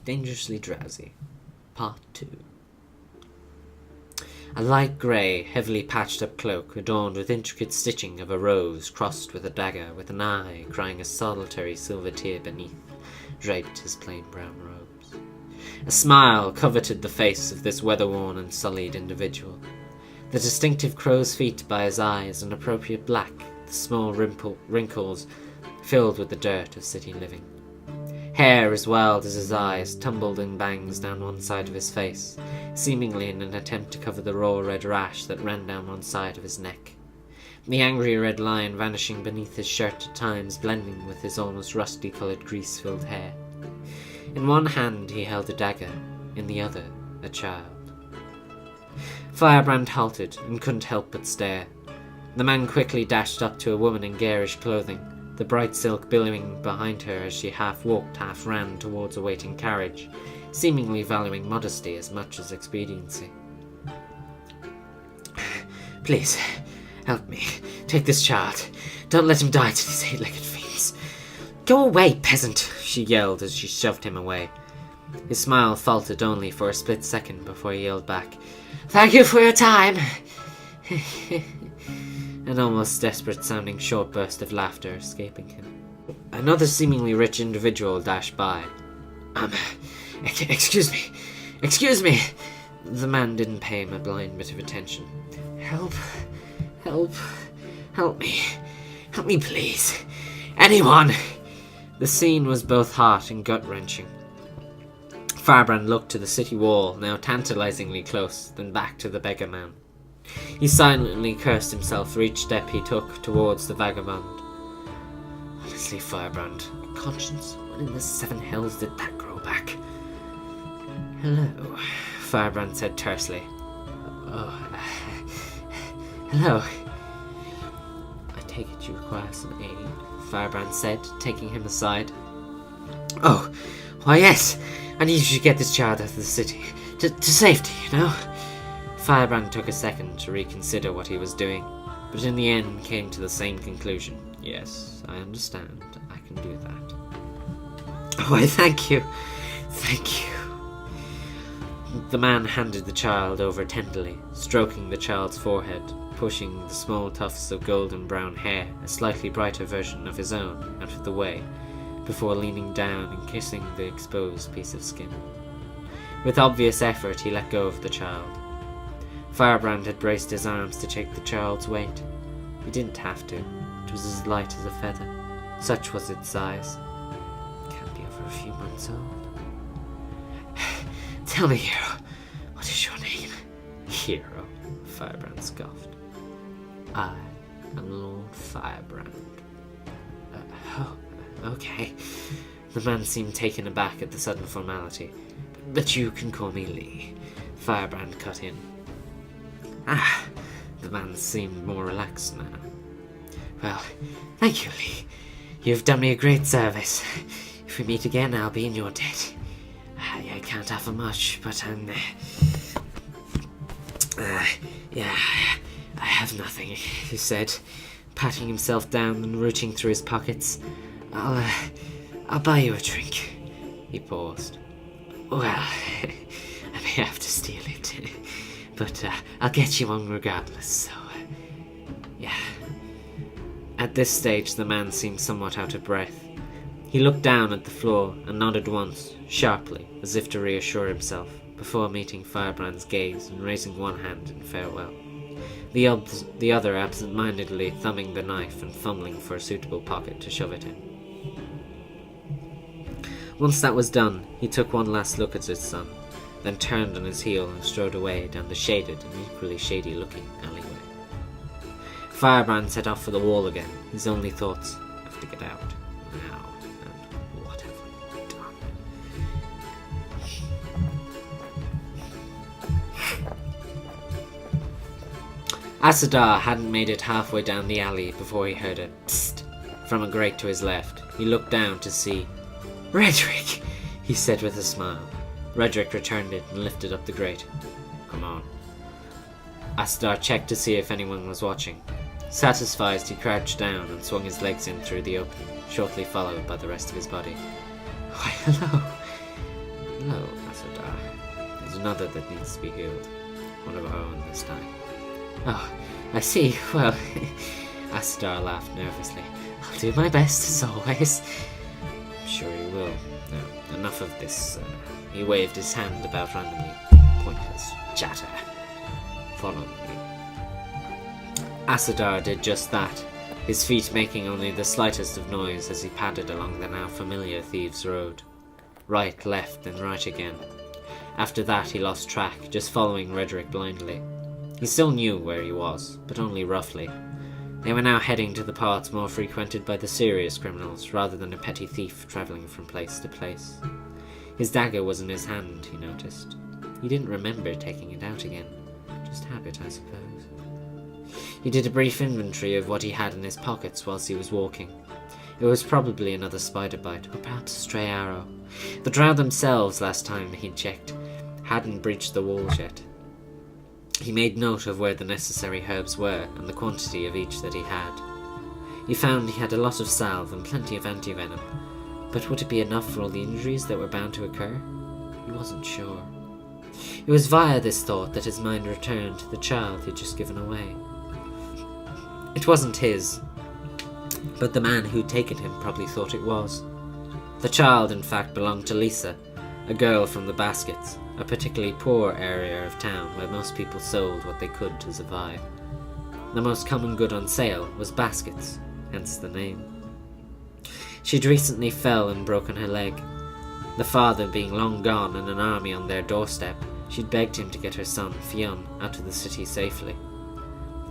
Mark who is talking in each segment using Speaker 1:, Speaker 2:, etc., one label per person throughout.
Speaker 1: Dangerously Drowsy, Part 2. A light grey, heavily patched-up cloak, adorned with intricate stitching of a rose crossed with a dagger, with an eye crying a solitary silver tear beneath, draped his plain brown robes. A smile coveted the face of this weather-worn and sullied individual. The distinctive crow's feet by his eyes, an appropriate black, the small wrinkles filled with the dirt of city living. Hair as wild as his eyes tumbled in bangs down one side of his face, seemingly in an attempt to cover the raw red rash that ran down one side of his neck. The angry red line vanishing beneath his shirt at times, blending with his almost rusty-coloured grease-filled hair. In one hand he held a dagger, in the other a child. Firebrand halted and couldn't help but stare. The man quickly dashed up to a woman in garish clothing, the bright silk billowing behind her as she half walked, half ran towards a waiting carriage, seemingly valuing modesty as much as expediency. "Please, help me. Take this child. Don't let him die to these eight-legged fiends." "Go away, peasant," she yelled as she shoved him away. His smile faltered only for a split second before he yelled back, "Thank you for your time." An almost desperate-sounding short burst of laughter escaping him. Another seemingly rich individual dashed by. Excuse me. The man didn't pay him a blind bit of attention. Help me, please. Anyone!" The scene was both hot and gut-wrenching. Firebrand looked to the city wall, now tantalizingly close, then back to the beggar man. He silently cursed himself for each step he took towards the vagabond. Honestly, Firebrand, conscience, when in the seven hells did that grow back? "Hello," Firebrand said tersely. Hello. "I take it you require some aid," Firebrand said, taking him aside. "Oh, why yes. I need you to get this child out of the city. To safety, you know." Firebrand took a second to reconsider what he was doing, but in the end came to the same conclusion. "Yes, I understand. I can do that." "Why, thank you. The man handed the child over tenderly, stroking the child's forehead, pushing the small tufts of golden brown hair, a slightly brighter version of his own, out of the way, before leaning down and kissing the exposed piece of skin. With obvious effort he let go of the child. Firebrand had braced his arms to take the child's weight. He didn't have to. It was as light as a feather. Such was its size. Can't be over a few months old. "Tell me, Hero, what is your name?" "Hero," Firebrand scoffed. "I am Lord Firebrand." Okay." The man seemed taken aback at the sudden formality. "But you can call me Lee," Firebrand cut in. The man seemed more relaxed now. "Well, thank you, Lee. You've done me a great service. If we meet again, I'll be in your debt. I can't offer much, but I have nothing," he said, patting himself down and rooting through his pockets. I'll buy you a drink." He paused. "Well, I may have to steal it, but I'll get you one regardless, so, yeah." At this stage, the man seemed somewhat out of breath. He looked down at the floor and nodded once, sharply, as if to reassure himself, before meeting Firebrand's gaze and raising one hand in farewell, the other absent-mindedly thumbing the knife and fumbling for a suitable pocket to shove it in. Once that was done, he took one last look at his son, then turned on his heel and strode away down the shaded and equally shady-looking alleyway. Firebrand set off for the wall again, his only thoughts, "I have to get out, now, and what have I done?" Asadar hadn't made it halfway down the alley before he heard a psst from a grate to his left. He looked down to see "Redrick," he said with a smile. Redrick returned it and lifted up the grate. "Come on." Asadar checked to see if anyone was watching. Satisfied, he crouched down and swung his legs in through the opening, shortly followed by the rest of his body. "Why, hello. another that needs to be healed. One of our own this time. Oh, I see. Well, Asadar laughed nervously. I'll do my best, as always. I'm sure you will. Now, enough of this. He waved his hand about randomly. Pointless chatter. Follow me. Asadar did just that, his feet making only the slightest of noise as he padded along the now familiar Thieves' Road. Right, left, then right again. After that he lost track, just following Redrick blindly. He still knew where he was, but only roughly. They were now heading to the parts more frequented by the serious criminals, rather than a petty thief travelling from place to place. His dagger was in his hand, he noticed. He didn't remember taking it out again. Just habit, I suppose. He did a brief inventory of what he had in his pockets whilst he was walking. It was probably another spider bite, or perhaps a stray arrow. The drow themselves, last time he'd checked, hadn't breached the walls yet. He made note of where the necessary herbs were, and the quantity of each that he had. He found he had a lot of salve and plenty of antivenom, but would it be enough for all the injuries that were bound to occur? He wasn't sure. It was via this thought that his mind returned to the child he'd just given away. It wasn't his, but the man who'd taken him probably thought it was. The child, in fact, belonged to Lisa, a girl from the Baskets, a particularly poor area of town where most people sold what they could to survive. The most common good on sale was baskets, hence the name. She'd recently fell and broken her leg. The father being long gone and an army on their doorstep, she'd begged him to get her son, Fionn, out of the city safely.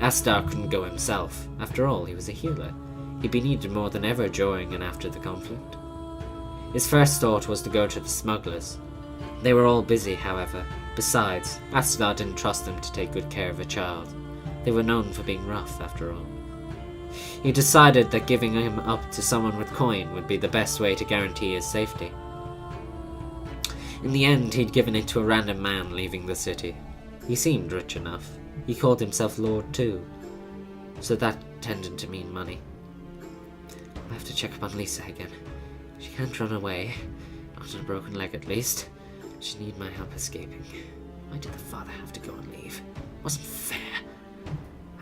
Speaker 1: Asadar couldn't go himself. After all, he was a healer. He'd be needed more than ever during and after the conflict. His first thought was to go to the smugglers. They were all busy, however. Besides, Asadar didn't trust them to take good care of a child. They were known for being rough, after all. He decided that giving him up to someone with coin would be the best way to guarantee his safety. In the end, he'd given it to a random man leaving the city. He seemed rich enough. He called himself Lord too, so that tended to mean money. I have to check up on Lisa again. She can't run away, not on a broken leg at least. She'd need my help escaping. Why did the father have to go and leave? It wasn't fair.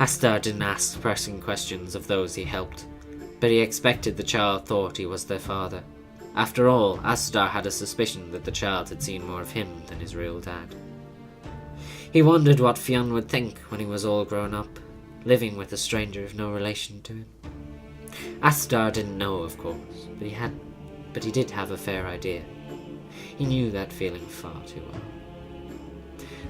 Speaker 1: Asadar didn't ask pressing questions of those he helped, but he expected the child thought he was their father. After all, Asadar had a suspicion that the child had seen more of him than his real dad. He wondered what Fionn would think when he was all grown up, living with a stranger of no relation to him. Asadar didn't know, of course, but he did have a fair idea. He knew that feeling far too well.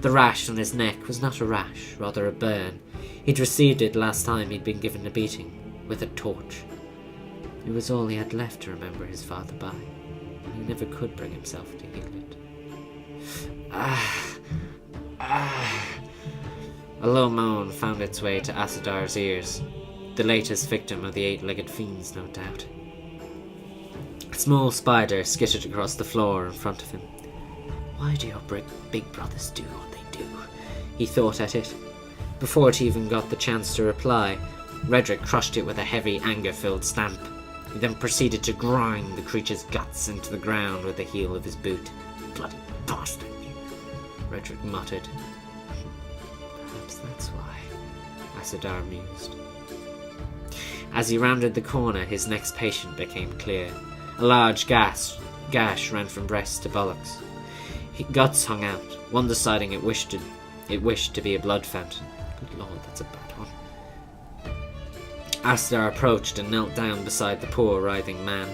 Speaker 1: The rash on his neck was not a rash, rather a burn. He'd received it last time he'd been given a beating, with a torch. It was all he had left to remember his father by, and he never could bring himself to heal it. A low moan found its way to Asadar's ears, the latest victim of the eight-legged fiends, no doubt. A small spider skittered across the floor in front of him. Why do your big brothers do what they do? He thought at it. Before it even got the chance to reply, Redrick crushed it with a heavy, anger-filled stamp. He then proceeded to grind the creature's guts into the ground with the heel of his boot. Bloody bastard, Redrick muttered. Perhaps that's why, Asadar mused. As he rounded the corner, his next patient became clear. A large gash ran from breast to buttocks. Guts hung out, one deciding it wished to be a blood fountain. Good lord, that's a bad one. Asadar approached and knelt down beside the poor, writhing man.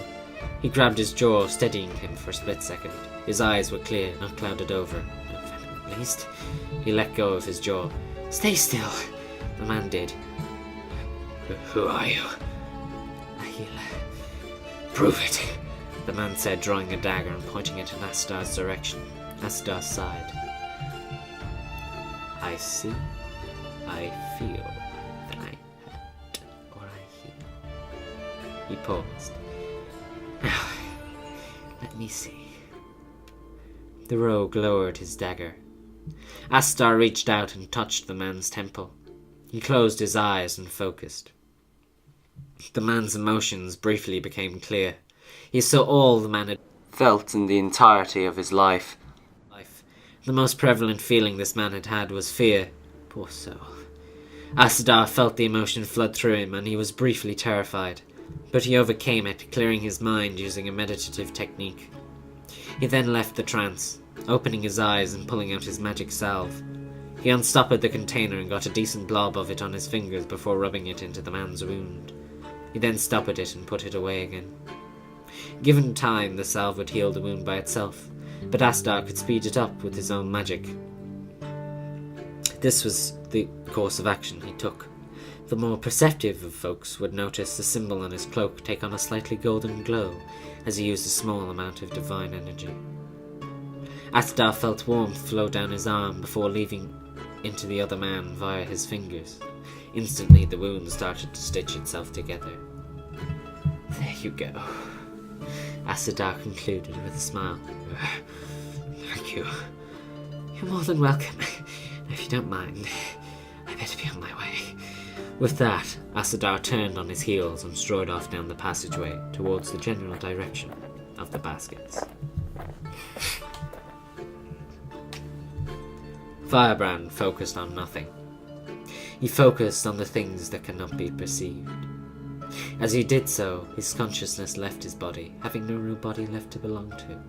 Speaker 1: He grabbed his jaw, steadying him for a split second. His eyes were clear, not clouded over. Not venom, at least. He let go of his jaw. Stay still. The man did. Who are you? A healer. Prove it, the man said, drawing a dagger and pointing it in Asadar's direction. Asadar sighed. I see, I feel, then I hurt, or I heal. He paused. Now, let me see. The rogue lowered his dagger. Asadar reached out and touched the man's temple. He closed his eyes and focused. The man's emotions briefly became clear. He saw all the man had felt in the entirety of his life. The most prevalent feeling this man had had was fear. Poor soul. Asadar felt the emotion flood through him, and he was briefly terrified. But he overcame it, clearing his mind using a meditative technique. He then left the trance, opening his eyes and pulling out his magic salve. He unstoppered the container and got a decent blob of it on his fingers before rubbing it into the man's wound. He then stoppered it and put it away again. Given time, the salve would heal the wound by itself, but Asadar could speed it up with his own magic. This was the course of action he took. The more perceptive of folks would notice the symbol on his cloak take on a slightly golden glow as he used a small amount of divine energy. Asadar felt warmth flow down his arm before leaving into the other man via his fingers. Instantly the wound started to stitch itself together. There you go, Asadar concluded with a smile. Thank you. You're more than welcome. If you don't mind, I better be on my way. With that, Asadar turned on his heels and strode off down the passageway towards the general direction of the baskets. Firebrand focused on nothing. He focused on the things that cannot be perceived. As he did so, his consciousness left his body, having no real body left to belong to.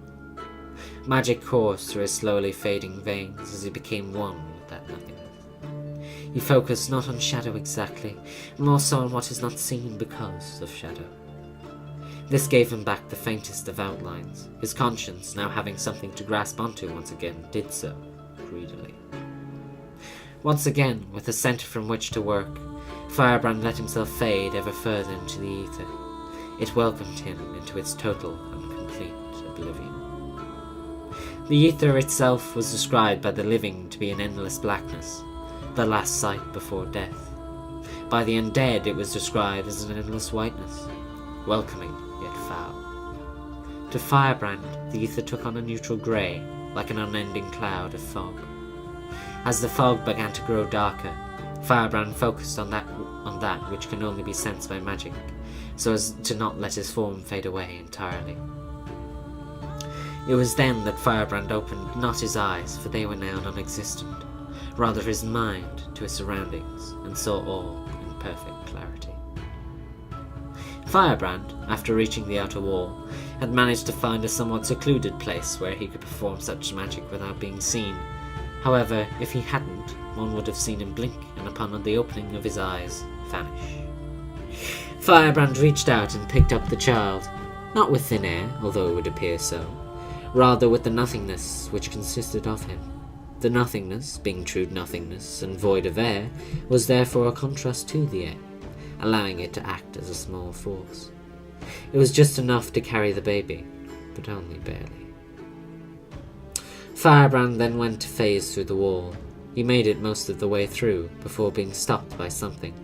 Speaker 1: Magic coursed through his slowly fading veins as he became one with that nothingness. He focused not on shadow exactly, more so on what is not seen because of shadow. This gave him back the faintest of outlines. His conscience, now having something to grasp onto once again, did so greedily. Once again, with a centre from which to work, Firebrand let himself fade ever further into the ether. It welcomed him into its total and complete oblivion. The ether itself was described by the living to be an endless blackness, the last sight before death. By the undead it was described as an endless whiteness, welcoming yet foul. To Firebrand, the ether took on a neutral grey, like an unending cloud of fog. As the fog began to grow darker, Firebrand focused on that which can only be sensed by magic, so as to not let his form fade away entirely. It was then that Firebrand opened not his eyes, for they were now non-existent, rather his mind to his surroundings, and saw all in perfect clarity. Firebrand, after reaching the outer wall, had managed to find a somewhat secluded place where he could perform such magic without being seen. However, if he hadn't, one would have seen him blink, and upon the opening of his eyes, vanish. Firebrand reached out and picked up the child, not with thin air, although it would appear so, rather with the nothingness which consisted of him. The nothingness, being true nothingness and void of air, was therefore a contrast to the air, allowing it to act as a small force. It was just enough to carry the baby, but only barely. Firebrand then went to phase through the wall. He made it most of the way through, before being stopped by something.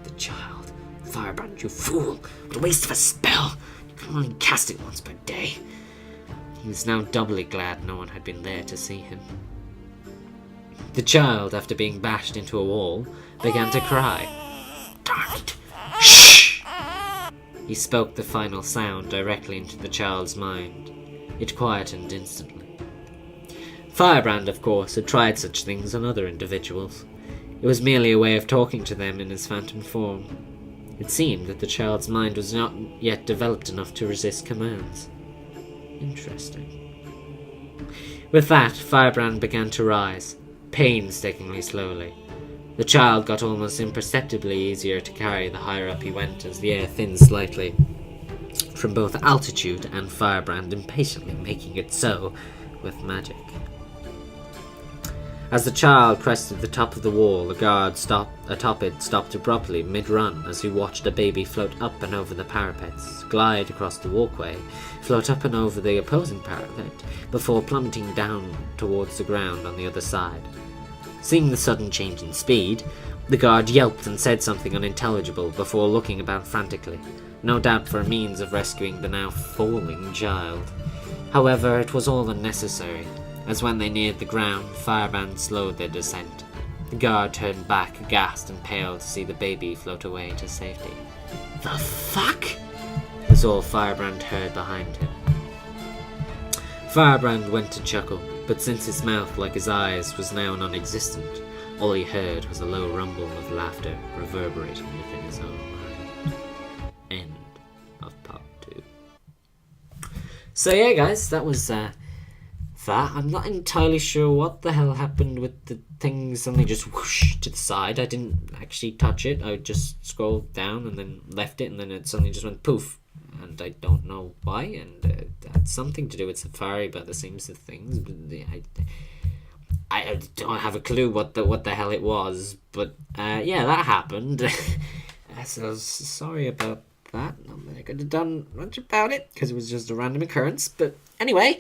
Speaker 1: The child. Firebrand, you fool! What a waste of a spell! You can only cast it once per day. He was now doubly glad no one had been there to see him. The child, after being bashed into a wall, began to cry. Darn it! Shh! He spoke the final sound directly into the child's mind. It quietened instantly. Firebrand, of course, had tried such things on other individuals. It was merely a way of talking to them in his phantom form. It seemed that the child's mind was not yet developed enough to resist commands. Interesting. With that, Firebrand began to rise, painstakingly slowly. The child got almost imperceptibly easier to carry the higher up he went as the air thinned slightly, from both altitude and Firebrand impatiently making it so with magic. As the child crested the top of the wall, a guard atop it stopped abruptly mid-run as he watched a baby float up and over the parapets, glide across the walkway, float up and over the opposing parapet, before plummeting down towards the ground on the other side. Seeing the sudden change in speed, the guard yelped and said something unintelligible before looking about frantically, no doubt for a means of rescuing the now falling child. However, it was all unnecessary, as when they neared the ground, Firebrand slowed their descent. The guard turned back, aghast and pale, to see the baby float away to safety. The fuck? Was all Firebrand heard behind him. Firebrand went to chuckle. But since his mouth, like his eyes, was now non-existent, all he heard was a low rumble of laughter reverberating within his own mind. End of part 2. So yeah, guys, that was that. I'm not entirely sure what the hell happened with the thing suddenly just whoosh to the side. I didn't actually touch it. I just scrolled down and then left it, and then it suddenly just went poof. And I don't know why, and it had something to do with Safari by the seams of things. But I don't have a clue what the hell it was. But yeah, that happened. So sorry about that. I could have done much about it because it was just a random occurrence. But anyway.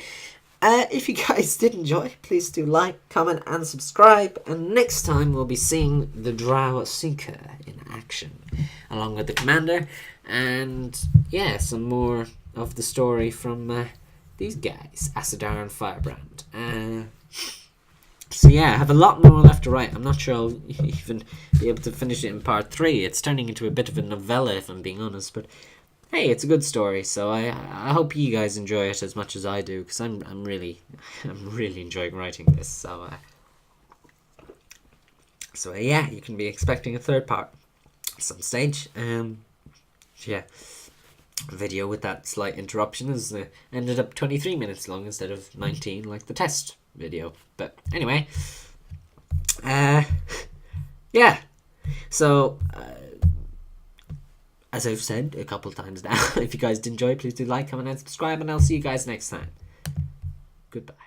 Speaker 1: If you guys did enjoy, please do like, comment, and subscribe. And next time we'll be seeing the Drow Seeker in action, along with the Commander, and yeah, some more of the story from these guys, Asadar and Firebrand. So yeah, I have a lot more left to write. I'm not sure I'll even be able to finish it in part 3. It's turning into a bit of a novella, if I'm being honest, but hey, it's a good story, so I hope you guys enjoy it as much as I do, because I'm really enjoying writing this. So yeah, you can be expecting a third part at some stage. Yeah, video with that slight interruption has ended up 23 minutes long instead of 19 like the test video. But anyway, yeah. So. As I've said a couple times now, if you guys did enjoy, please do like, comment, and subscribe, and I'll see you guys next time. Goodbye.